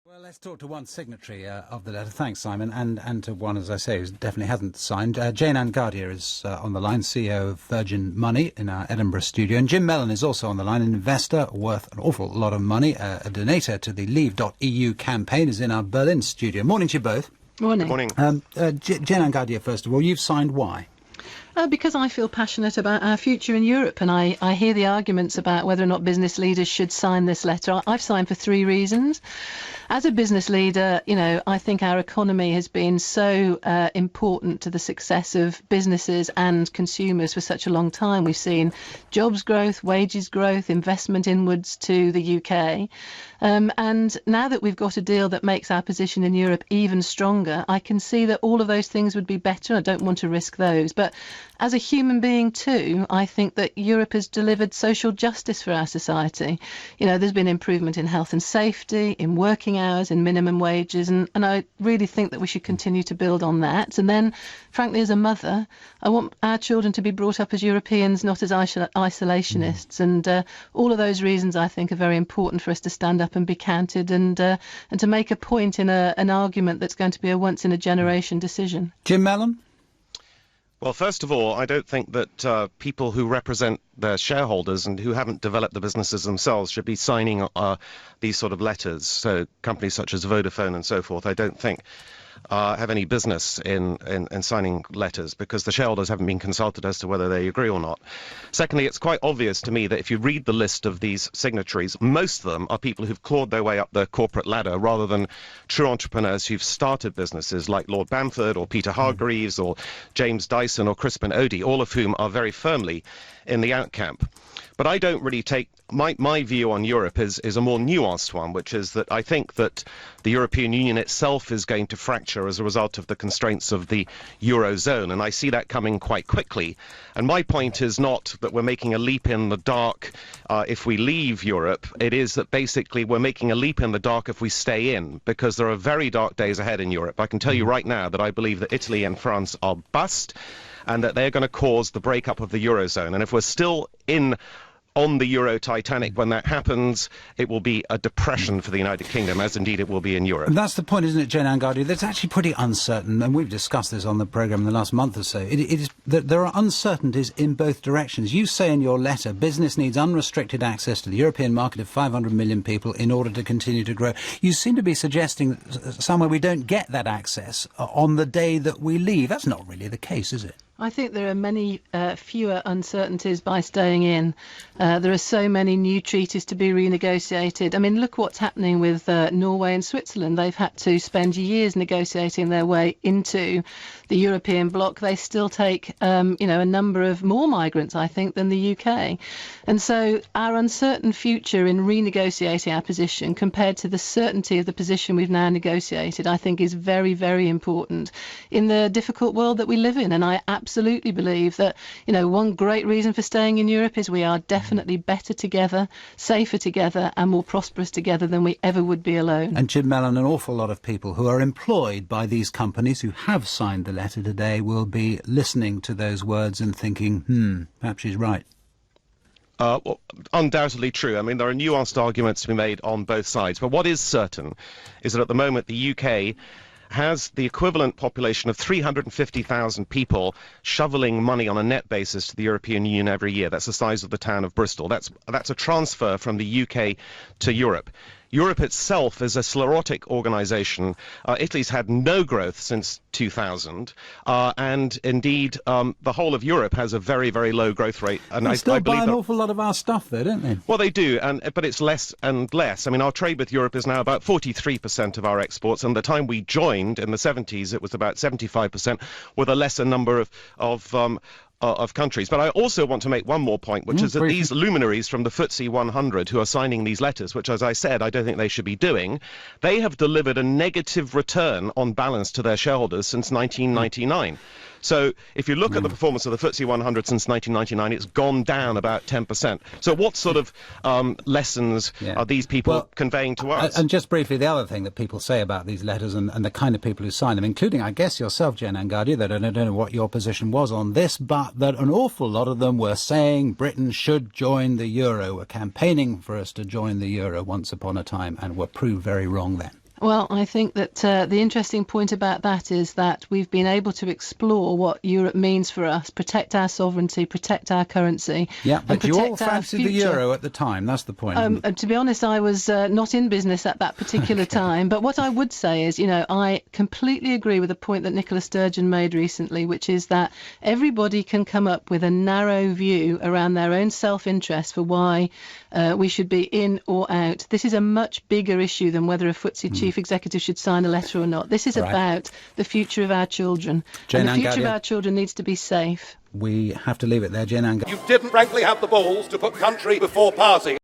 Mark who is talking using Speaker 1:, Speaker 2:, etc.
Speaker 1: Well, let's talk to one signatory of the letter. Thanks, Simon, and to one, as I say, who definitely hasn't signed. Jane Angadia is on the line, CEO of Virgin Money in our Edinburgh studio. And Jim Melon is also on the line, an investor worth an awful lot of money, a donator to the Leave.EU campaign, is in our Berlin studio. Morning to you both.
Speaker 2: Morning.
Speaker 3: Good morning.
Speaker 1: Jane Angadia, first of all, you've signed why?
Speaker 2: Because I feel passionate about our future in Europe, and I hear the arguments about whether or not business leaders should sign this letter. I've signed for three reasons. As a business leader, I think our economy has been so important to the success of businesses and consumers for such a long time. We've seen jobs growth, wages growth, investment inwards to the UK. And now that we've got a deal that makes our position in Europe even stronger, I can see that all of those things would be better. I don't want to risk those. But as a human being too, I think that Europe has delivered social justice for our society. There's been improvement in health and safety, in working hours, in minimum wages, and I really think that we should continue to build on that. And then, frankly, as a mother, I want our children to be brought up as Europeans, not as isolationists. And all of those reasons, I think, are very important for us to stand up and be counted and to make a point in an argument that's going to be a once-in-a-generation decision.
Speaker 1: Jim Melon?
Speaker 3: Well, first of all, I don't think that people who represent their shareholders and who haven't developed the businesses themselves should be signing these sort of letters. So companies such as Vodafone and so forth, I don't think have any business in signing letters, because the shareholders haven't been consulted as to whether they agree or not. Secondly, it's quite obvious to me that if you read the list of these signatories, most of them are people who've clawed their way up the corporate ladder rather than true entrepreneurs who've started businesses like Lord Bamford or Peter Hargreaves or James Dyson or Crispin Odey, all of whom are very firmly in the out camp. But I don't really take my view on Europe is a more nuanced one, which is that I think that the European Union itself is going to fracture as a result of the constraints of the Eurozone, and I see that coming quite quickly. And my point is not that we're making a leap in the dark if we leave Europe. It is that basically we're making a leap in the dark if we stay in, because there are very dark days ahead in Europe. I can tell you right now that I believe that Italy and France are bust, and that they're going to cause the breakup of the Eurozone. And if we're still on the Euro Titanic when that happens, it will be a depression for the United Kingdom, as indeed it will be in Europe.
Speaker 1: And that's the point, isn't it, Jane Angadia? That's actually pretty uncertain, and we've discussed this on the programme in the last month or so. It is that there are uncertainties in both directions. You say in your letter, business needs unrestricted access to the European market of 500 million people in order to continue to grow. You seem to be suggesting that somewhere we don't get that access on the day that we leave. That's not really the case, is it?
Speaker 2: I think there are many fewer uncertainties by staying in. There are so many new treaties to be renegotiated. I mean, look what's happening with Norway and Switzerland. They've had to spend years negotiating their way into the European bloc. They still take, a number of more migrants, I think, than the UK. And so our uncertain future in renegotiating our position compared to the certainty of the position we've now negotiated, I think is very, very important in the difficult world that we live in. And I absolutely believe that, one great reason for staying in Europe is we are definitely better together, safer together, and more prosperous together than we ever would be alone.
Speaker 1: And Jim Mellon, an awful lot of people who are employed by these companies who have signed the letter today will be listening to those words and thinking, perhaps she's right.
Speaker 3: Well, undoubtedly true. I mean, there are nuanced arguments to be made on both sides. But what is certain is that at the moment the UK has the equivalent population of 350,000 people shoveling money on a net basis to the European Union every year. That's the size of the town of Bristol. That's a transfer from the UK to Europe. Europe itself is a sclerotic organisation. Italy's had no growth since 2000, and indeed the whole of Europe has a very, very low growth rate. And
Speaker 1: they still
Speaker 3: I believe
Speaker 1: buy an awful lot of our stuff, though, don't they?
Speaker 3: Well, they do, but it's less and less. I mean, our trade with Europe is now about 43% of our exports, and the time we joined in the 70s, it was about 75%, with a lesser number of countries. But I also want to make one more point, which is that these luminaries from the FTSE 100 who are signing these letters, which, as I said, I don't think they should be doing, they have delivered a negative return on balance to their shareholders since 1999. So if you look at the performance of the FTSE 100 since 1999, it's gone down about 10%. So what sort of lessons are these people conveying to us?
Speaker 1: And just briefly, the other thing that people say about these letters and the kind of people who sign them, including, I guess, yourself, Jane Angadia, that I don't know what your position was on this, but that an awful lot of them were saying Britain should join the euro, were campaigning for us to join the euro once upon a time, and were proved very wrong then.
Speaker 2: Well, I think that the interesting point about that is that we've been able to explore what Europe means for us, protect our sovereignty, protect our currency.
Speaker 1: Yeah, but you all
Speaker 2: protect our
Speaker 1: fancied the
Speaker 2: future.
Speaker 1: euro at the time. That's the point. Isn't it?
Speaker 2: To be honest, I was not in business at that particular time. But what I would say is, I completely agree with the point that Nicola Sturgeon made recently, which is that everybody can come up with a narrow view around their own self-interest for why we should be in or out. This is a much bigger issue than whether a FTSE chief executive should sign a letter or not. This is about the future of our children.
Speaker 1: Jane
Speaker 2: And the
Speaker 1: Ann
Speaker 2: future of
Speaker 1: Gaudier.
Speaker 2: our children needs to be safe.
Speaker 1: We have to leave it there. Jane Ann
Speaker 4: You didn't frankly have the balls to put country before party.